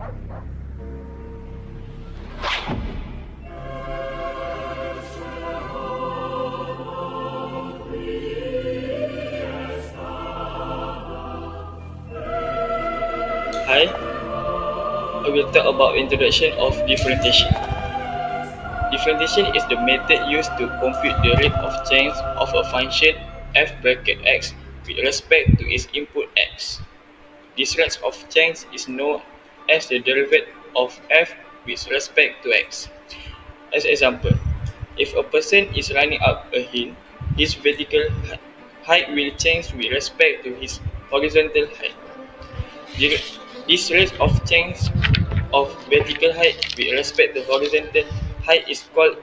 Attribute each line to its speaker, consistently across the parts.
Speaker 1: Hi, I will talk about introduction of differentiation. Differentiation is the method used to compute the rate of change of a function f bracket x with respect to its input x. This rate of change is known as the derivative of f with respect to x. As example, if a person is running up a hill, his vertical height will change with respect to his horizontal height. This rate of change of vertical height with respect to horizontal height is called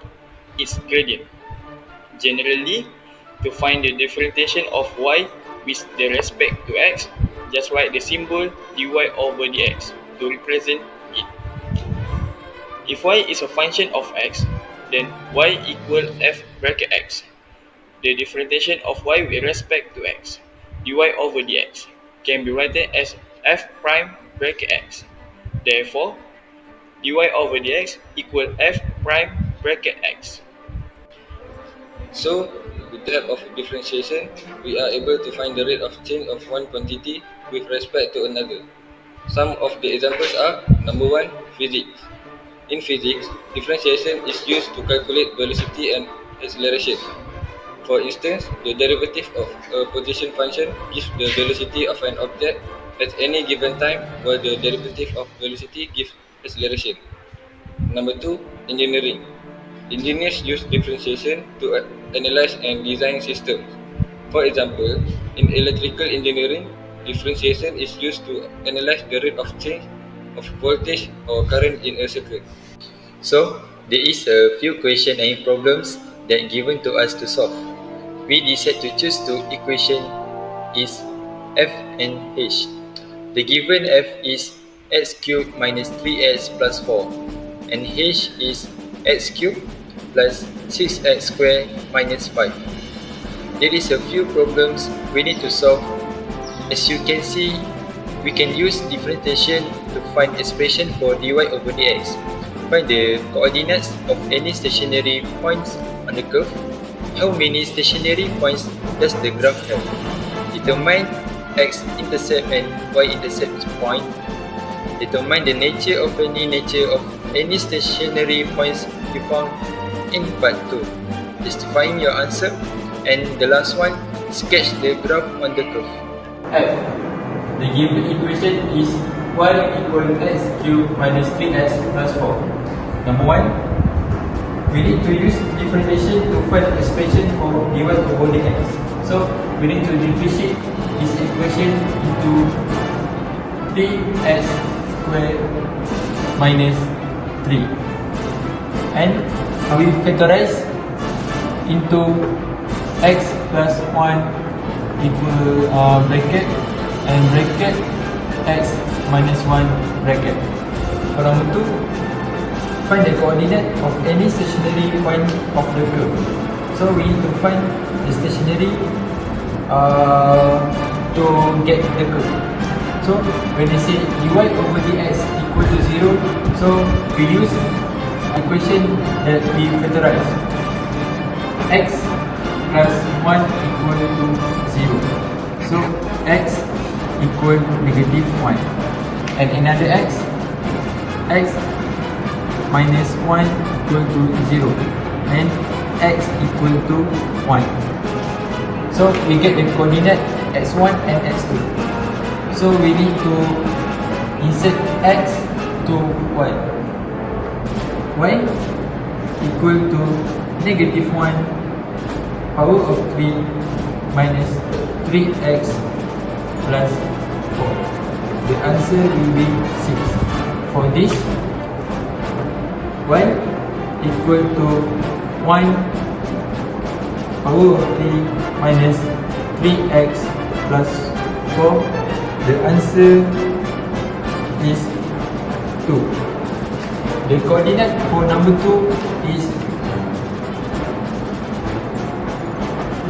Speaker 1: its gradient. Generally, to find the differentiation of y with the respect to x, just write the symbol dy over dx to represent it. If y is a function of x, then y equal f bracket x. The differentiation of y with respect to x, dy over dx, can be written as f prime bracket x. Therefore, dy over dx equal f prime bracket x.
Speaker 2: So, with the help of differentiation, we are able to find the rate of change of one quantity with respect to another. Some of the examples are: number 1, physics. In physics, differentiation is used to calculate velocity and acceleration. For instance, the derivative of a position function gives the velocity of an object at any given time, while the derivative of velocity gives acceleration. Number 2, engineering. Engineers use differentiation to analyze and design systems. For example, in electrical engineering, differentiation is used to analyze the rate of change of voltage or current in a circuit.
Speaker 3: So, there is a few questions and problems that given to us to solve. We decide to choose two equation is f and h. The given f is x cubed minus 3x plus 4 and h is x cubed plus 6x squared minus 5. There is a few problems we need to solve. As you can see, we can use differentiation to find expression for dy over dx. Find the coordinates of any stationary points on the curve. How many stationary points does the graph have? Determine x-intercept and y-intercept point. Determine the nature of any stationary points you found in part 2. Justifying your answer. And the last one, sketch the graph on the curve.
Speaker 4: F. The given equation is y equal x cubed minus 3x plus 4. Number 1, we need to use differentiation to find expression for dy over dx. So, we need to differentiate this equation into 3x squared minus 3. And we factorize into x plus 1 equal bracket and bracket x minus 1 bracket. For number 2, find the coordinate of any stationary point of the curve. So we need to find the stationary to get the curve. So when they say dy over dx equal to 0, so we use equation that we factorize. X plus 1 equal to 0. So x equal negative 1. And another x minus 1 equal to 0. And x equal to 1. So we get the coordinate x1 and x2. So we need to insert x to y. Y equal to negative 1 power of 3 minus 3x plus 4. The answer will be 6. For this, y equal to 1 power of 3 minus 3x plus 4. The answer is 2. The coordinate for number 2 is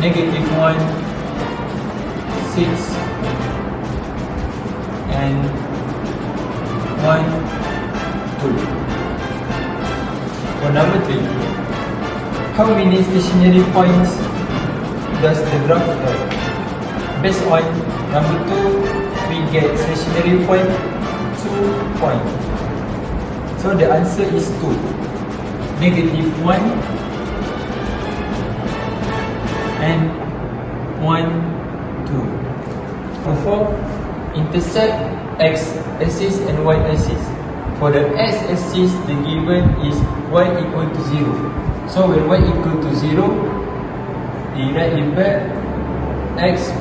Speaker 4: negative 1, 6 and 1, 2. For number 3, how many stationary points does the graph have? Based on number 2, we get stationary point 2 points. So the answer is 2. Negative 1 and 1, 2. For 4, intersect x-axis and y-axis. For the x-axis, the given is y equal to 0. So when y equal to 0, we write it back x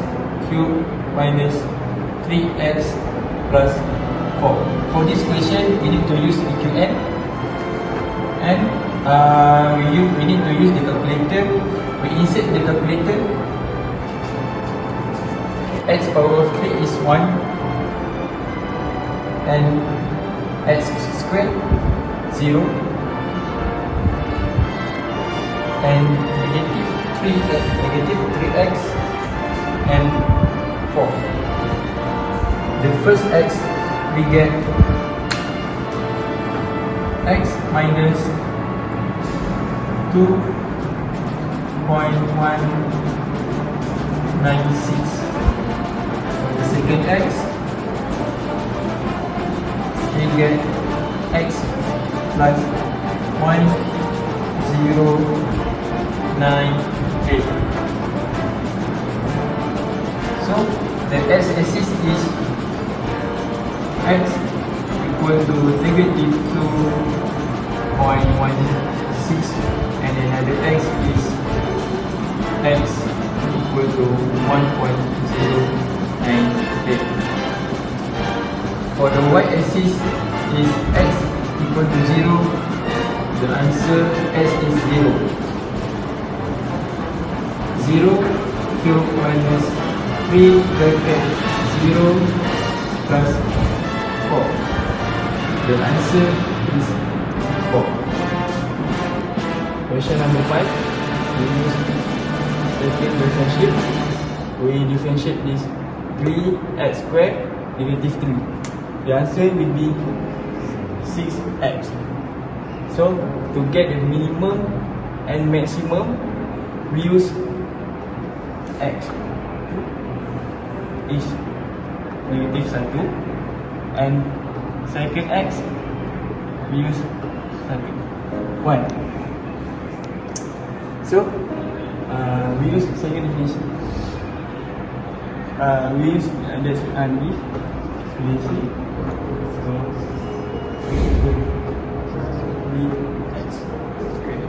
Speaker 4: cubed minus 3x plus 4. For this question, we need to use EQN and we need to use the calculator. We insert the calculator. X power of 3 is 1 and x squared 0 and negative 3x and 4. The first x we get x minus 2.196. The second x we get x plus 1098. So the x-axis is x equal to negative 2.16 and another x is x equal to 1.098. For the y-axis is x equal to 0. The answer s is 0. 0 cube minus 3 bracket 0 plus 4. The answer is 4. Question number 5. We use second differentiate. We differentiate this 3x squared negative 3. The answer will be 6x. So to get the minimum and maximum, we use x is negative 1 and second x we use 1. So we use second definition. We use this and this. So 3x squared.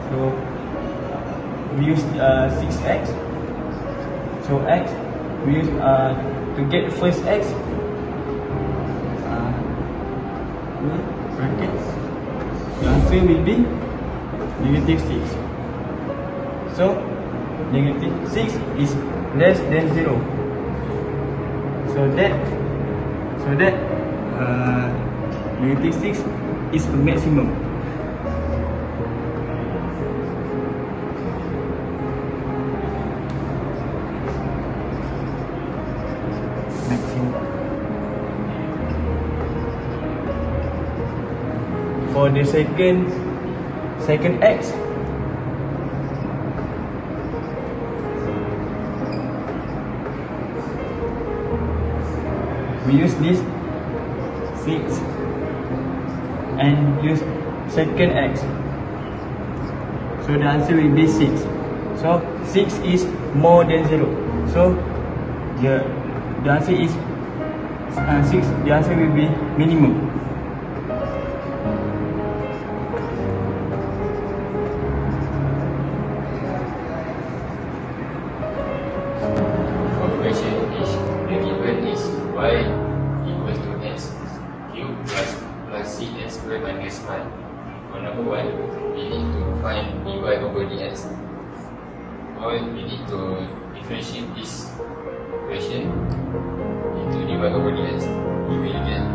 Speaker 4: So we use 6x. So x we use to get first x. Brackets. The answer will be negative 6. So negative 6 is less than 0. So that negative 6 is a maximum. For the second x, we use this 6 and use second x. So the answer will be 6. So 6 is more than 0. So the answer is 6. The answer will be minimum.
Speaker 3: y equals to x cubed plus cx squared minus 5. For number 1, we need to find dy over dx. Or we need to differentiate this equation into dy over dx. We will get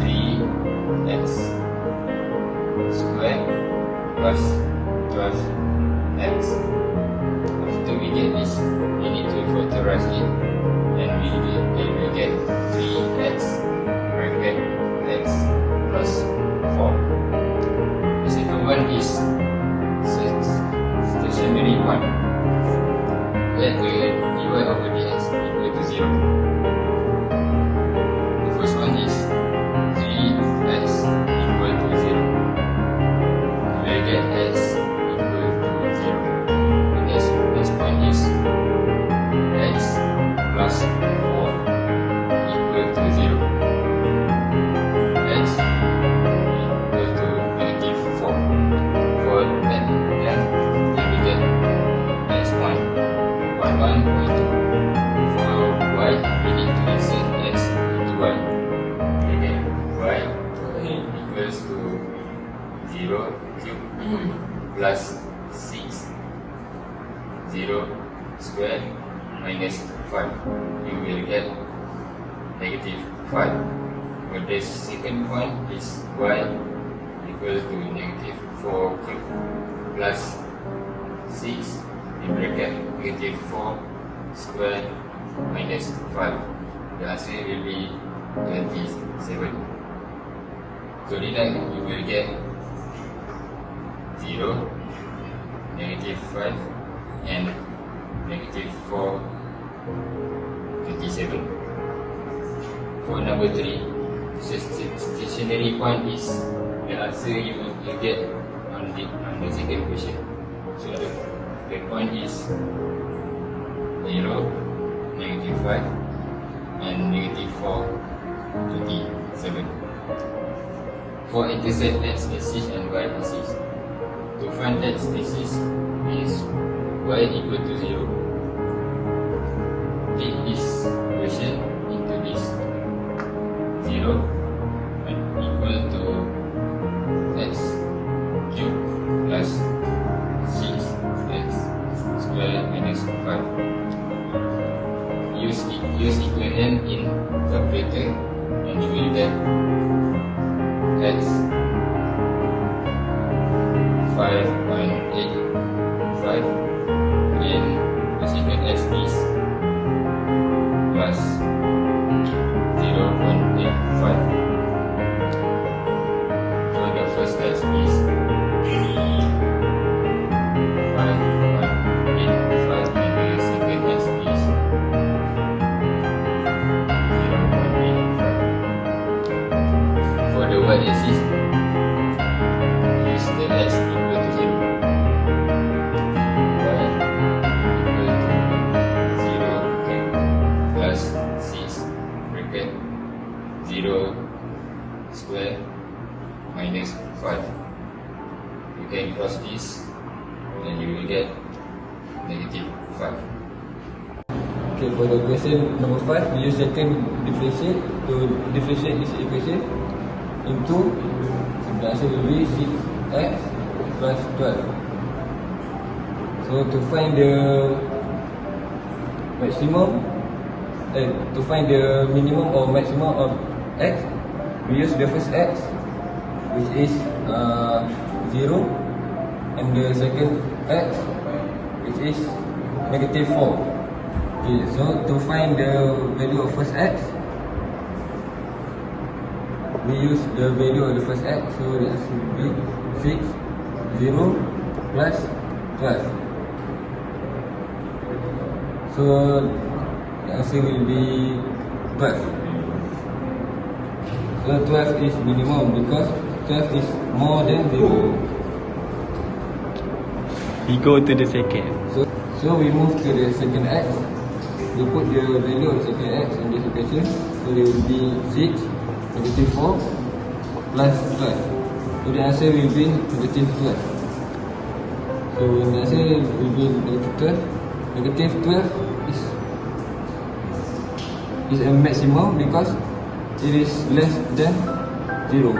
Speaker 3: 3x squared plus 12x. After we get this, we need to factorize it, and we will get 3x 0. The first one is 3x equal to 0. We will get x equal to 0. The next point is x plus 4 equal to 0. X equal to negative 4. For that, then we will get x1, y1, y2. For y, we need to insert x into y. We get y equals to 0 cube plus 6, 0 square minus 5. You will get negative 5. For the second point is y equals to negative 4 cube plus 6 in bracket negative 4 square minus 5. The answer will be 27. So deduct, you will get 0, negative 5 and negative 4, 27. For number 3, stationary point is the answer you will get on the second question. So the point is 0, negative 5 and negative 4, 27. For intercept x-axis and y-axis, to find x-axis is y equal to 0. Take this question into this 0 equal to x cube plus 6x square minus 5. Use equivalent in calculator and you will get x 5.85 and the second x is plus 0.85. So the first x is 5.85 and the second x is 0.85. For the y-axis, use the x equal to 0. Y equal to 0 cube plus 6 bracket 0 square minus 5. You can cross this and you will get negative 5.
Speaker 2: Okay, for the question number 5, we use second differentiate to differentiate this equation into, the answer will be 6x plus 12. So to find the maximum, to find the minimum or maximum of x, we use the first x, which is 0, and the second x, which is negative 4. Okay, so to find the value of first x, we use the value of the first x, so that should be 6, 0 plus 12. So the answer will be 12. So 12 is minimum because 12 is more than 0.
Speaker 4: We go to the second.
Speaker 2: So we move to the second x. We put the value of second x in this equation. So it will be 6, negative 4 plus 12. So the answer will be negative 12. So the answer will be negative 12. Negative 12 is a maximum because it is less than 0.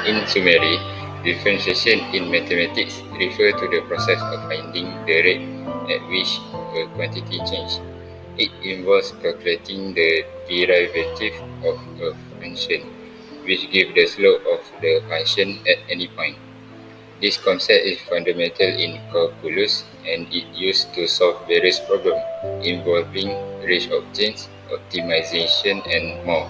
Speaker 3: In summary, differentiation in mathematics refers to the process of finding the rate at which a quantity changes. It involves calculating the derivative of a function, which gives the slope of the function at any point. This concept is fundamental in calculus and is used to solve various problems involving rate of change, optimization, and more.